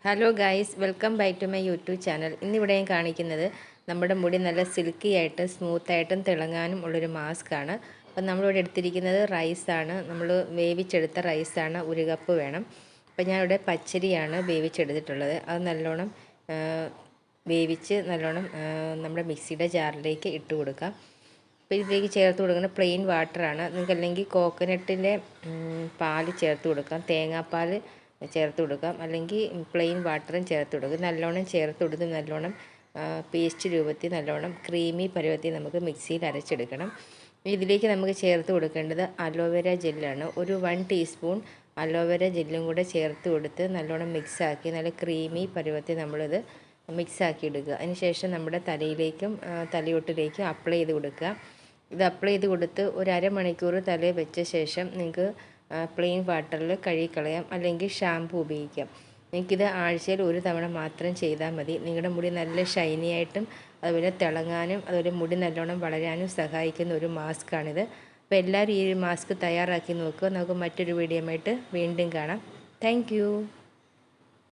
Hello guys, welcome back to my YouTube channel. ഇന്നിവിടെ ഞാൻ കാണിക്കുന്നത് നമ്മുടെ മുടി നല്ല സിൽക്കി ആയിട്ട് സ്മൂത്തായിട്ടും തിളങ്ങാനും ഉള്ളൊരു മാസ്കാണ്. അപ്പം നമ്മളിവിടെ എടുത്തിരിക്കുന്നത് റൈസാണ്. നമ്മൾ വേവിച്ചെടുത്ത റൈസാണ്. 1 കപ്പ് വേണം. അപ്പം ഞാനിവിടെ പച്ചരിയാണ് വേവിച്ചെടുത്തിട്ടുള്ളത്. അത് നല്ലോണം വേവിച്ച് നല്ലോണം നമ്മുടെ മിക്സിയുടെ ജാറിലേക്ക് ഇട്ട് കൊടുക്കാം. അപ്പോൾ ഇതിലേക്ക് ചേർത്ത് കൊടുക്കുന്നത് പ്ലെയിൻ വാട്ടറാണ്. നിങ്ങൾക്ക് അല്ലെങ്കിൽ കോക്കനട്ടിൻ്റെ പാല് ചേർത്ത് കൊടുക്കാം, തേങ്ങാപ്പാൽ ചേർത്ത് കൊടുക്കാം, അല്ലെങ്കിൽ പ്ലെയിൻ വാട്ടറും ചേർത്ത് കൊടുക്കും. നല്ലോണം ചേർത്ത് കൊടുത്ത് നല്ലോണം പേസ്റ്റ് രൂപത്തിൽ നല്ലോണം ക്രീമി പരുവത്തിൽ നമുക്ക് മിക്സിയിൽ അരച്ചെടുക്കണം. ഇതിലേക്ക് നമുക്ക് ചേർത്ത് കൊടുക്കേണ്ടത് അലോവേര ജെല്ലാണ്. ഒരു 1 ടീസ്പൂൺ അലോവേര ജെല്ലും കൂടെ ചേർത്ത് കൊടുത്ത് നല്ലോണം മിക്സാക്കി നല്ല ക്രീമി പരുവത്തിൽ നമ്മളിത് മിക്സാക്കി എടുക്കുക. അതിനുശേഷം നമ്മുടെ തലയിലേക്കും തലയോട്ടിലേക്കും അപ്ലൈ ചെയ്ത് കൊടുക്കുക. ഇത് അപ്ലൈ ചെയ്ത് കൊടുത്ത് ഒരു അരമണിക്കൂർ തലയിൽ വെച്ച ശേഷം നിങ്ങൾക്ക് പ്ലെയിൻ വാട്ടറിൽ കഴുകിക്കളയാം, അല്ലെങ്കിൽ ഷാമ്പു ഉപയോഗിക്കാം. നിങ്ങൾക്കിത് ആഴ്ചയിൽ 1 തവണ മാത്രം ചെയ്താൽ മതി. നിങ്ങളുടെ മുടി നല്ല ഷൈനി ആയിട്ടും അതുപോലെ തിളങ്ങാനും അതുപോലെ മുടി നല്ലോണം വളരാനും സഹായിക്കുന്ന ഒരു മാസ്കാണിത്. അപ്പോൾ എല്ലാവരും ഈ ഒരു മാസ്ക് തയ്യാറാക്കി നോക്കുക. നമുക്ക് മറ്റൊരു വീഡിയോയുമായിട്ട് വീണ്ടും കാണാം. താങ്ക്